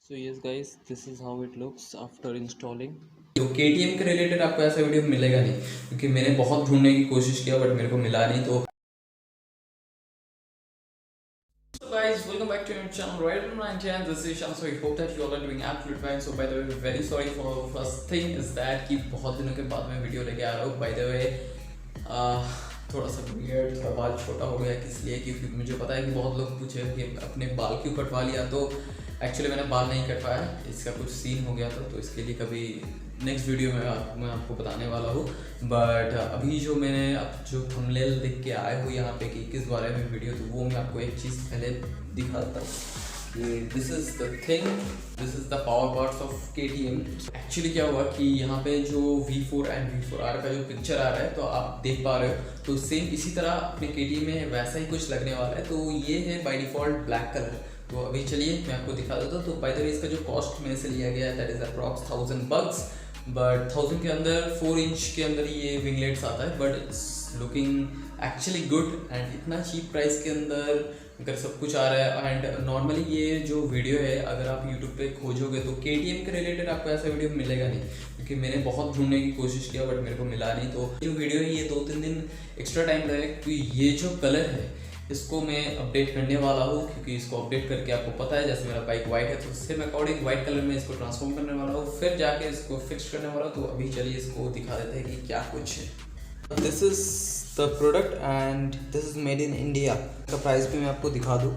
So yes guys, this is how it looks after installing. तो KTM के related आपको ऐसा वीडियो मिलेगा नहीं, क्योंकि मैंने बहुत ढूंढने की कोशिश किया बट मेरे को मिला नहीं। तो guys, welcome back to your channel right on my channel. This is Shan. So I hope that you all are doing absolutely fine. So by the way, very sorry for first thing is that कि बहुत दिनों के बाद मैं video लेके आ रहा हूँ। By the way, थोड़ा सा बियर्ड, थोड़ा बाल छोटा हो गया, किस लिए? क्योंकि मुझे पता है कि बहुत लोग पूछे कि अपने बाल क्यों कटवा लिया। तो एक्चुअली मैंने बाल नहीं कटवाया, इसका कुछ सीन हो गया था, तो इसके लिए कभी नेक्स्ट वीडियो में मैं आपको बताने वाला हूँ। बट अभी जो मैंने अब जो थंबनेल देख के आए हो यहाँ पे कि किस बारे में वीडियो, तो वो मैं आपको एक चीज़ पहले दिखाता हूँ कि this is the thing, this is the power parts of KTM। Actually क्या हुआ कि यहाँ पे जो V4 एंड V4R का जो पिक्चर आ रहा है तो आप देख पा रहे हो, तो सेम इसी तरह अपने KTM में वैसा ही कुछ लगने वाला है। तो ये है बाय डिफ़ॉल्ट ब्लैक कलर। तो अभी चलिए मैं आपको दिखा देता हूँ। तो बाय द वे इसका जो कॉस्ट मेरे से लिया गया है दैट इज़ अप्रॉक्स $1000, बट 1000 के अंदर 4 इंच के अंदर ये विंगलेट्स आता है, but it's looking actually good and इतना चीप प्राइस के अंदर अगर सब कुछ आ रहा है। एंड नॉर्मली ये जो वीडियो है अगर आप यूट्यूब पे खोजोगे तो KTM के रिलेटेड आपको ऐसा वीडियो मिलेगा नहीं, क्योंकि मैंने बहुत ढूंढने की कोशिश किया बट मेरे को मिला नहीं। तो जो वीडियो है ये 2-3 दिन एक्स्ट्रा टाइम लगेगा, क्योंकि ये जो कलर है इसको मैं अपडेट करने वाला हूँ, क्योंकि इसको अपडेट करके आपको पता है जैसे मेरा बाइक वाइट है तो सेम अकॉर्डिंग वाइट कलर में इसको ट्रांसफॉर्म करने वाला हूँ, फिर जाके इसको फिक्स करने वाला हूँ। तो अभी चलिए इसको दिखा देते हैं कि क्या कुछ है। This is the product and this is made in India. का प्राइस भी मैं आपको दिखा दूँ।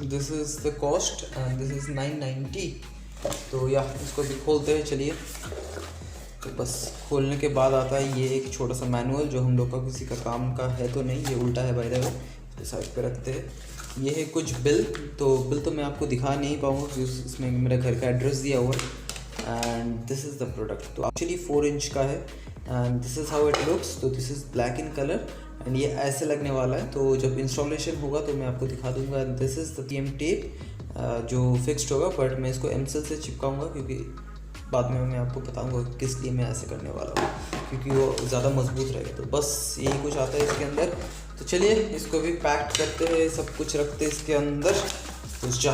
This is the cost and this is 990। तो या इसको भी खोलते हैं, चलिए। तो बस खोलने के बाद आता है ये एक छोटा सा मैनुअल, जो हम लोग का किसी का काम का है तो नहीं, ये उल्टा है बाय द वे, तो साइड पे रखते हैं। ये है कुछ बिल, तो बिल तो मैं आपको दिखा नहीं पाऊँगा क्योंकि इसमें मेरा घर का एड्रेस दिया हुआ है। And this is the product. तो एक्चुअली 4 इंच का है and this is how it looks. तो this is black in colour and ये ऐसे लगने वाला है। तो जब इंस्टॉलेशन होगा तो मैं आपको दिखा दूँगा। This is the KTM tape जो फिक्स्ड होगा, बट मैं इसको एमसेल से चिपकाऊँगा क्योंकि बाद में मैं आपको बताऊंगा किस लिए मैं ऐसे करने वाला हूँ, क्योंकि वो ज़्यादा मजबूत रहेगा। तो बस यही कुछ आता है इसके अंदर। तो चलिए इसको भी पैक करते हैं, सब कुछ रखते हैं इसके अंदर। तो जा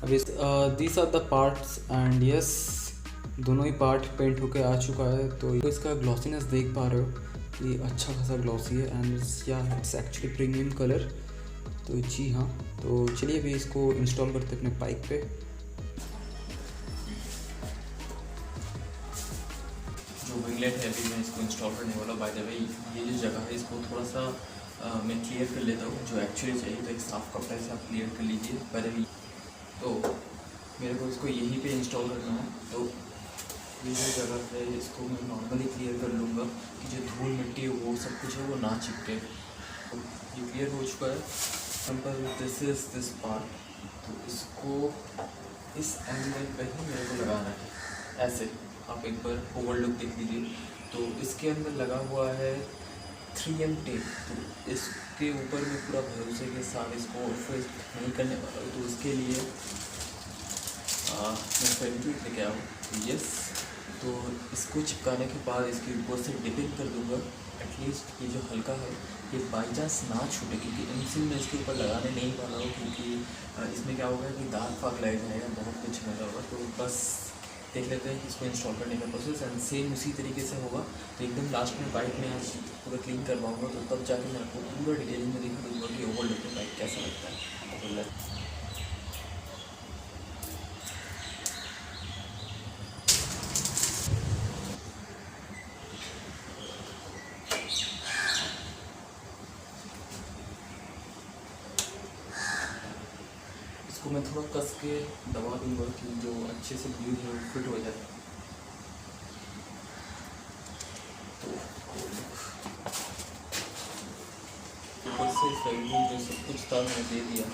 अभी these are the parts and yes, दोनों ही पार्ट पेंट होके आ चुका है। तो इसका ग्लॉसीनेस देख पा रहे हो कि अच्छा खासा ग्लॉसी है and it's actually premium colour. तो जी हाँ, तो चलिए अभी इसको इंस्टॉल करते हैं अपने बाइक पे। जो विंगलेट है अभी मैं इसको इंस्टॉल करने वाला। बाय द वे ये जो जगह है इसको थोड़ा सा मैं क्लियर कर लेता हूँ, जो एक्चुअली चाहिए तो एक साफ कपड़े से आप क्लियर कर लीजिए। बाय द वे तो मेरे को इसको यहीं पे इंस्टॉल करना है, तो ये जो जगह है इसको मैं नॉर्मली क्लियर कर लूँगा कि जो धूल मिट्टी वो सब कुछ है वो ना चिपके। तो ये क्लियर हो चुका है। Simple this is this part. तो इसको इस एंगल पे ही मेरे को लगाना है ऐसे। आप एक बार ओवरलुक देख लीजिए। तो इसके अंदर लगा हुआ है 3M टेप। तो इसके ऊपर मैं पूरा भरोसे के साथ इसको फिट नहीं करने वाला हूँ, तो उसके लिए मैं फेविक्विक लेके आया हूँ। यस, तो इसको चिपकाने के बाद इसके ऊपर से डिपिंग कर दूँगा। एटलीस्ट ये जो हल्का है ये बाई चांस ना छूटे, क्योंकि इनसिल मैं इसके ऊपर लगाने नहीं वाला हूँ, क्योंकि इसमें क्या होगा कि दाग फाग लग जाएगा, बहुत कुछ लगा होगा। तो बस देख लेते हैं इसको इंस्टॉल करने का प्रोसेस एंड सेम उसी तरीके से होगा। तो एकदम लास्ट में बाइक में आज पूरा क्लीन करवाऊँगा, तो तब जाके मैं आपको पूरा डिटेलिंग में दिखा दूँगा कि ओवरलुक में बाइक कैसा लगता है। तो इसको मैं थोड़ा कस के दबा दूँगा कि जो अच्छे से ग्लू है वो फिट हो जाए। तो ऊपर से फेविक्विक जो सब कुछ था मैंने दे दिया।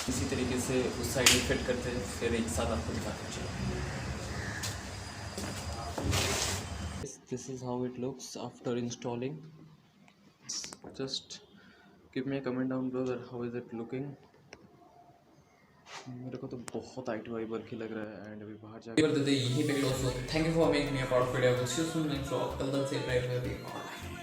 इसी तरीके से उस साइड में फिट करते हैं, फिर एक साथ आपको दिखाते हैं। This is how it looks after installing. Just give me a comment down below that how is it looking. मेरे को तो बहुत हाइट वाई बल्कि लग रहा है एंड अभी बाहर कर जाकर देते यहीं पे close. Thank you for making me a part of video. See you soon next vlog. Till then safe drive